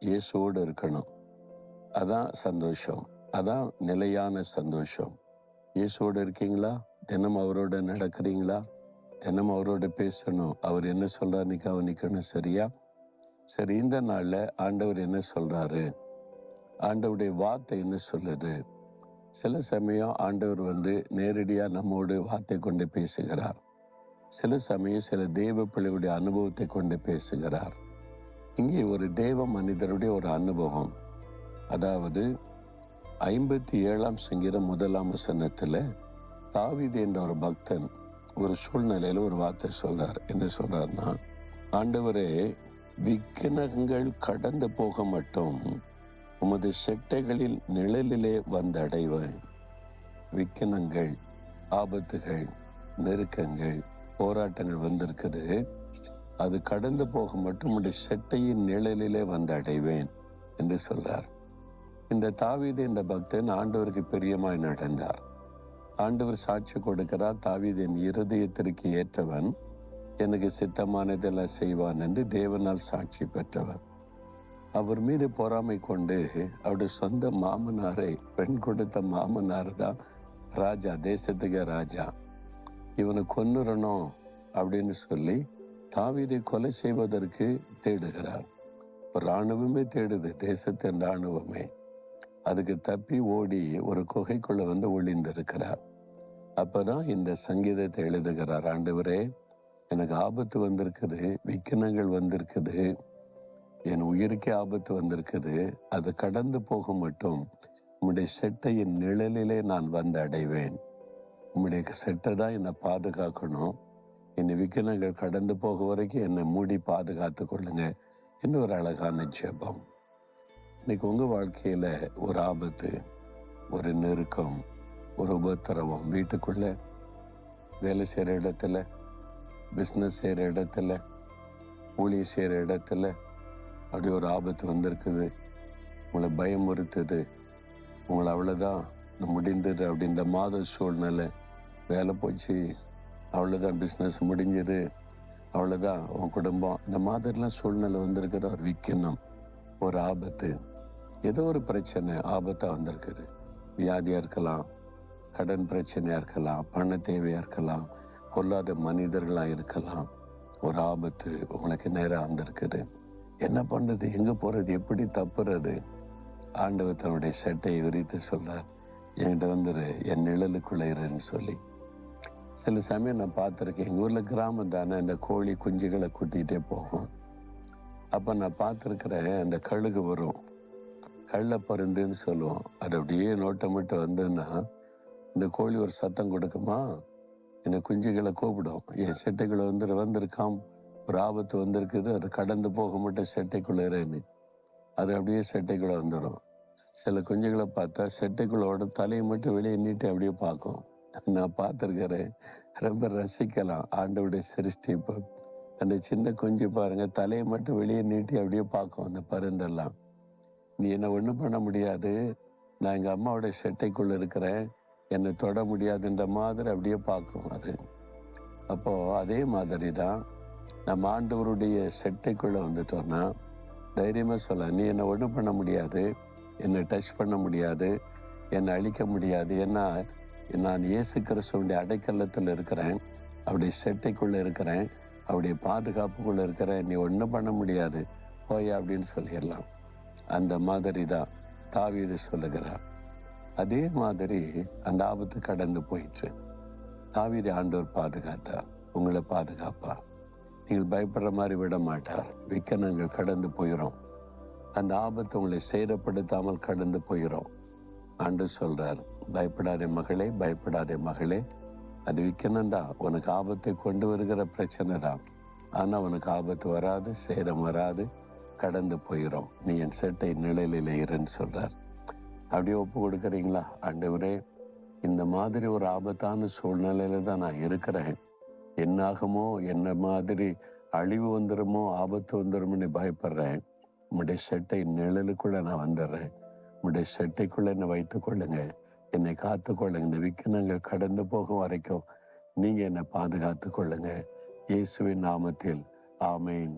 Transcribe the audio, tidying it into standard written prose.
இயேசுவோடு இருக்கணும். அதான் சந்தோஷம், அதான் நிலையான சந்தோஷம். இயேசுவோடு இருக்கீங்களா? தினம் அவரோட நடக்கிறீங்களா? தினம் அவரோட பேசணும். அவர் என்ன சொல்றாருன்னு கவனிக்கணும். சரியா? சரி, இந்த நாள்ல ஆண்டவர் என்ன சொல்றாரு? ஆண்டவருடைய வார்த்தை என்ன சொல்லுது? சில சமயம் ஆண்டவர் நேரடியா நம்மோடு வார்த்தை கொண்டு பேசுகிறார். சில சமயம் சில தேவ பிள்ளையுடைய அனுபவத்தை கொண்டு பேசுகிறார். இங்கே ஒரு தேவ மனிதருடைய ஒரு அனுபவம், அதாவது 57ஆம் சங்கீதம் 1ஆம் வசனத்துல தாவீது என்ற ஒரு பக்தன் ஒரு சூழ்நிலையில ஒரு வார்த்தை சொல்றார். என்ன சொல்றாருன்னா, ஆண்டவரே, விக்கினங்கள் கடந்து போக மட்டும் உமது செட்டைகளில் நிழலிலே வந்தடைவேன். விக்கினங்கள், ஆபத்துகள், நெருக்கங்கள், போராட்டங்கள் வந்திருக்குது. அது கடந்து போக மட்டும் உம்முடைய செட்டையின் நிழலிலே வந்தடைவேன் என்று சொல்றார். இந்த தாவீது இந்த பக்தன் ஆண்டவருக்கு பிரியமாய் நடந்தார். ஆண்டவர் சாட்சி கொடுக்கிறார், தாவீது என் இருதயத்திற்கு ஏற்றவன், எனக்கு சித்தமானதெல்லாம் செய்வான் என்று தேவனால் சாட்சி பெற்றவர். அவர் மீது பொறாமை கொண்டு அவருடைய சொந்த மாமனாரை, பெண் கொடுத்த மாமனார் தான் ராஜா, தேசத்துக்கு ராஜா, இவனை கொன்னுறணும் அப்படின்னு சொல்லி தாவீதை கொலை செய்வதற்கு தேடுகிறார். ஒரு இராணுவமே தேடுது, தேசத்தின் இராணுவமே. அதுக்கு தப்பி ஓடி ஒரு குகைக்குள்ள ஒளிந்திருக்கிறார். அப்பதான் இந்த சங்கீதத்தை எழுதுகிறார். ஆண்டவரே, எனக்கு ஆபத்து வந்திருக்குது, விக்கினங்கள் வந்திருக்குது, என் உயிருக்கே ஆபத்து வந்திருக்குது. அது கடந்து போக மட்டும் உம்முடைய செட்டையின் நிழலிலே நான் வந்து அடைவேன். உம்முடைய செட்டை தான் என்னை பாதுகாக்கணும். என்னை விக்கினங்கள் கடந்து போக வரைக்கும் என்னை மூடி பாதுகாத்து கொள்ளுங்க. இன்னொரு அழகான ஜெபம். இன்னைக்கு உங்க வாழ்க்கையில ஒரு ஆபத்து, ஒரு நெருக்கம், ஒரு உபத்திரவம், வீட்டுக்குள்ள, வேலை செய்கிற இடத்துல, பிஸ்னஸ் செய்கிற இடத்துல, ஊழிய செய்கிற இடத்துல அப்படி ஒரு ஆபத்து வந்திருக்குது. உங்களை பயமுறுத்துது, உங்களை அவ்வளோதான் முடிந்தது அப்படின்ற மாத சூழ்நிலை, வேலை போச்சு, அவ்வளோதான், பிஸ்னஸ் முடிஞ்சது, அவ்வளோதான் உன் குடும்பம், இந்த மாதிரிலாம் சூழ்நிலை வந்திருக்கிற ஒரு விக்கினம், ஒரு ஆபத்து, ஏதோ ஒரு பிரச்சனை ஆபத்தாக வந்திருக்குது. வியாதியாக இருக்கலாம், கடன் பிரச்சனையாக இருக்கலாம், பண தேவையாக இருக்கலாம், பொல்லாத மனிதர்களாக இருக்கலாம். ஒரு ஆபத்து உங்களுக்கு நேராக வந்திருக்குது. என்ன பண்ணுறது, எங்கே போகிறது, எப்படி தப்புறது? ஆண்டவர் தன்னுடைய செட்டையை விரித்து சொல்றார், என்கிட்ட வந்துரு, என் நிழலுக்குள்ள இருன்னு சொல்லி. சில சமயம் நான் பார்த்துருக்கேன், எங்கள் ஊரில் கிராமம் தானே, இந்த கோழி குஞ்சுகளை கூட்டிகிட்டே போகும். அப்போ நான் பார்த்துருக்கிறேன், அந்த கழுகு வரும், கள்ள பருந்துன்னு சொல்லுவோம். அது அப்படியே நோட்டமிட்டு வந்துன்னா இந்த கோழி ஒரு சத்தம் கொடுக்குமா, இந்த குஞ்சுகளை கூப்பிடும், என் செட்டைக்குள்ள வந்திருக்காம், ஒரு ஆபத்து வந்திருக்குது, அது கடந்து போக மட்டும் செட்டைக்குள்ள இருன்னு. அது அப்படியே செட்டைக்குள்ள வந்துடும். சில குஞ்சுகளை பார்த்தா செட்டைக்குள்ளோட தலையை மட்டும் வெளியே நீட்டி அப்படியே பார்க்கும். நான் பார்த்துருக்கிறேன், ரொம்ப ரசிக்கலாம் ஆண்டவருடைய சிருஷ்டிப்பு. அந்த சின்ன குஞ்சு பாருங்க, தலையை மட்டும் வெளியே நீட்டி அப்படியே பார்க்கும். அந்த பருந்தெல்லாம், நீ என்னை ஒன்றும் பண்ண முடியாது, நான் எங்கள் அம்மாவுடைய செட்டைக்குள்ள இருக்கிறேன், என்னை தொட முடியாதுன்ற மாதிரி அப்படியே பார்க்கும் அது. அப்போ அதே மாதிரி தான் நம்ம ஆண்டவருடைய செட்டைக்குள்ள வந்துட்டோம்னா தைரியமா சொல்ல, நீ என்னை ஒன்றும் பண்ண முடியாது, என்னை டச் பண்ண முடியாது, என்னை அழிக்க முடியாது, ஏன்னா நான் இயேசு கிறிஸ்துவுடைய அடைக்கலத்தில் இருக்கிறேன், அவருடைய செட்டைக்குள்ள இருக்கிறேன், அவருடைய பாதுகாப்புக்குள்ள இருக்கிறேன், நீ ஒன்றும் பண்ண முடியாது, போய் அப்படின்னு சொல்லிடலாம். அந்த மாதிரி தான் தாவீது சொல்லுகிறார். அதே மாதிரி அந்த ஆபத்து கடந்து போயிற்று. தாவீது ஆண்டவர் பாதுகாத்தார், உங்களை பாதுகாப்பார். நீங்கள் பயப்படுற மாதிரி விட மாட்டார். விக்கனங்கள் கடந்து போயிடும், அந்த ஆபத்து உங்களை சேதப்படுத்தாமல் கடந்து போயிடும். ஆண்டவர் சொல்றார், பயப்படாதே மகளே, பயப்படாதே மகளே, அது விக்கனம்தான், உனக்கு ஆபத்தை கொண்டு வருகிற பிரச்சனை தான், ஆனா உனக்கு ஆபத்து வராது, சேதம் வராது, கடந்து போயிடும். நீ என் செட்டை நிழலில் இருன்னு சொல்றார். அப்படியே ஒப்பு கொடுக்குறீங்களா? ஆண்டவரே, இந்த மாதிரி ஒரு ஆபத்தான சூழ்நிலையில தான் நான் இருக்கிறேன், என்னாகுமோ, என்ன மாதிரி அழிவு வந்துடுமோ, ஆபத்து வந்துடுமோன்னு பயப்படுறேன். உம்முடைய செட்டை நிழலுக்குள்ள நான் வந்துடுறேன், உம்முடைய செட்டைக்குள்ள என்னை வைத்துக் கொள்ளுங்க, என்னை காத்து கொள்ளுங்க. இந்த விக்கினங்கள் கடந்து போகும் வரைக்கும் நீங்க என்னை பாதுகாத்து கொள்ளுங்க. இயேசுவின் நாமத்தில் ஆமேன்.